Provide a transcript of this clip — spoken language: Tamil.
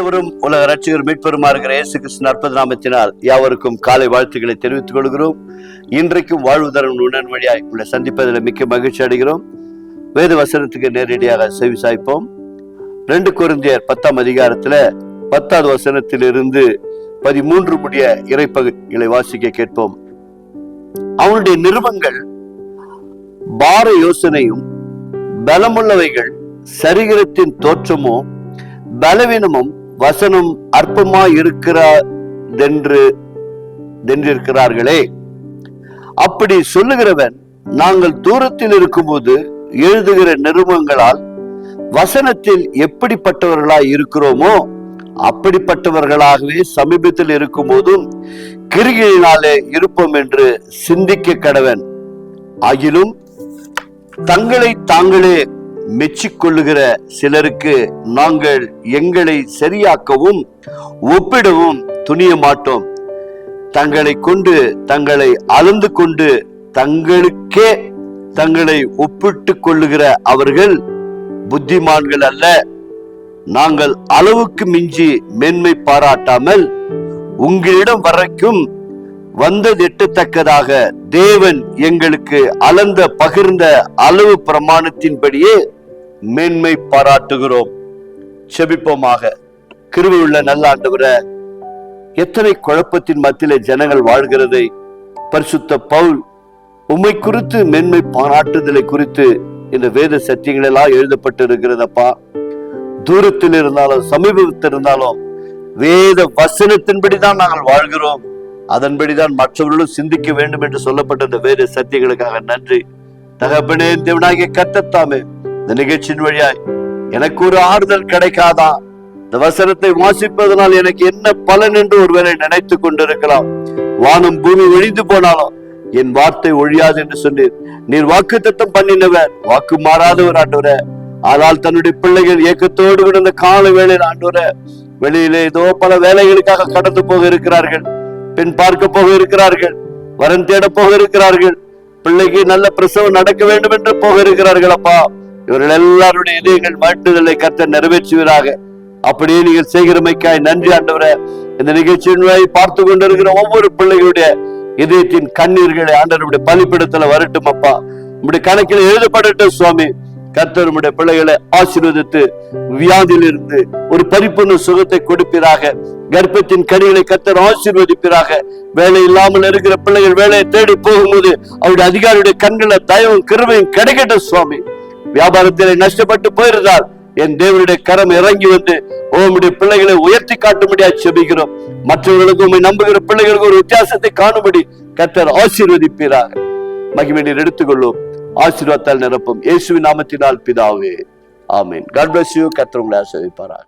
ஆண்டவரும் உலக ரட்சகர் மீட்பெருமா இருக்கிற இயேசு கிறிஸ்து அற்புத நாமத்தினால் யாவருக்கும் காலை வாழ்த்துக்களை தெரிவித்துக் கொள்கிறோம். இன்றைக்கும் வாழ்வு தரும் உணர்வு வழியாய் உங்களை சந்திப்பதில் மிக்க மகிழ்ச்சி அடைகிறோம். வேத வசனத்துக்கு நேரடியாக செவி சாய்ப்போம். 2 கொரிந்தியர் 10ஆம் அதிகாரத்துல 10வது வசனத்திலிருந்து 13 முடிய இறைப்பகுதிகளை வாசிக்க கேட்போம். அவனுடைய நிருபங்கள் பார யோசனையும் பலமுள்ளவைகள், சரீரத்தின் தோற்றமோ பலவீனமும், வசனம் அற்பமாய் இருக்கிறார்களே. அப்படி சொல்லுகிறவன் நாங்கள் தூரத்தில் இருக்கும்போது எழுதுகிற நிருபங்களால் வசனத்தில் எப்படிப்பட்டவர்களாய் இருக்கிறோமோ அப்படிப்பட்டவர்களாகவே சமீபத்தில் இருக்கும் போதும் கிரிகளினாலே இருப்போம் என்று சிந்திக்க கடவன். ஆகிலும் தங்களை தாங்களே மெச்சிக்கொள்ளுகிற சிலருக்கு நாங்கள் எங்களை சரியாக்கவும் ஒப்பிடவும் துணிய மாட்டோம். தங்களை கொண்டு தங்களை அளந்து கொண்டு தங்களுக்கே தங்களை ஒப்பிட்டு கொள்ளுகிற அவர்கள் புத்திமான்கள் அல்ல. நாங்கள் அளவுக்கு மிஞ்சி மேன்மை பாராட்டாமல் உங்களிடம் வரைக்கும் வந்ததெட்டத்தக்கதாக தேவன் எங்களுக்கு அளந்த பகிர்ந்த அளவு பிரமாணத்தின்படியே மேன்மை பாராட்டுகிறோம். செபிப்போமாக. கிருபையுள்ள நல்ல ஆண்டவரே, எத்தனை குழப்பத்தின் மத்தியிலே ஜனங்கள் வாழ்கிறதை பரிசுத்த பவுல் உம்மை குறித்து மேன்மை பாராட்டுதலை குறித்து இந்த வேத சத்தியங்கள் எல்லாம் எழுதப்பட்டு இருக்கிறதப்பா. தூரத்தில் இருந்தாலும் சமீபத்தில் இருந்தாலும் வேத வசனத்தின்படிதான் நாங்கள் வாழ்கிறோம். அதன்படிதான் மற்றவர்களும் சிந்திக்க வேண்டும் என்று சொல்லப்பட்ட இந்த வேத சத்தியங்களுக்காக நன்றி. தகப்பனே, தேவனாகிய கர்த்தர் இந்த நிகழ்ச்சியின் வழியாய் எனக்கு ஒரு ஆறுதல் கிடைக்காதா? இந்த வசனத்தை வாசிப்பதனால் எனக்கு என்ன பலன் என்று ஒருவேளை நினைத்து கொண்டிருக்கலாம். வானம் பூமி ஒழிந்து போனாலும் என் வார்த்தை ஒழியாது என்று சொன்னீர். நீர் வாக்குத்தத்தம் பண்ணினவர், வாக்கு மாறாதவர் ஆண்டவரே. ஆனால் தன்னுடைய பிள்ளைகள் ஏக்கத்தோடு கூட இந்த கால வேளையில் ஆண்டவரே, வெளியிலே ஏதோ பல வேலைகளுக்காக கடந்து போக இருக்கிறார்கள். பெண் பார்க்க போக இருக்கிறார்கள், வரன் தேட போக இருக்கிறார்கள், பிள்ளைக்கு நல்ல பிரசவம் நடக்க வேண்டும் என்று போக இருக்கிறார்கள். அப்பா, இவர்கள் எல்லாருடைய இதயங்கள் வாழ்த்துதலை கர்த்தர் நிறைவேற்றுவீராக. அப்படியே நீங்கள் செய்கிறமைக்காய் நன்றி ஆண்டவரே. இந்த நிகழ்ச்சியை பார்த்து கொண்டிருக்கிற ஒவ்வொரு பிள்ளைகளுடைய இதயத்தின் கண்ணீர்களை ஆண்டவருடைய பலிப்பிடத்துல வரட்டும். அப்பா, உங்களுடைய கணக்கில் எழுதப்படட்டும் சுவாமி. கர்த்தர் உம்முடைய பிள்ளைகளை ஆசீர்வதித்து வியாதியில் இருந்து ஒரு பரிபூர்ண சுகத்தை கொடுப்பீராக. கர்ப்பத்தின் கனிகளை கர்த்தர் ஆசீர்வதிப்பீராக. வேலை இல்லாமல் இருக்கிற பிள்ளைகள் வேலையை தேடி போகும்போது அவருடைய அதிகாரியுடைய கண்களை தயவும் கிருபையும் கிடைக்கட்டும் சுவாமி. வியாபாரத்திலே நஷ்டப்பட்டு போயிருந்தால் என் தேவனுடைய கரம் இறங்கி வந்து உம்முடைய பிள்ளைகளை உயர்த்தி காட்டும்படியா செபிக்கிறோம். மற்றவர்களுக்கு உம்மை நம்புகிற பிள்ளைகளுக்கு ஒரு வித்தியாசத்தை காணும்படி கர்த்தர் ஆசீர்வதிப்பீராக. மகிமை நீர் எடுத்துக்கொள்ளும். ஆசீர்வாதத்தால் நிரப்பும். இயேசுவின் நாமத்தினால் பிதாவே, ஆமென். God bless you. கர்த்தர் உங்களை ஆசீர்வதிப்பாராக.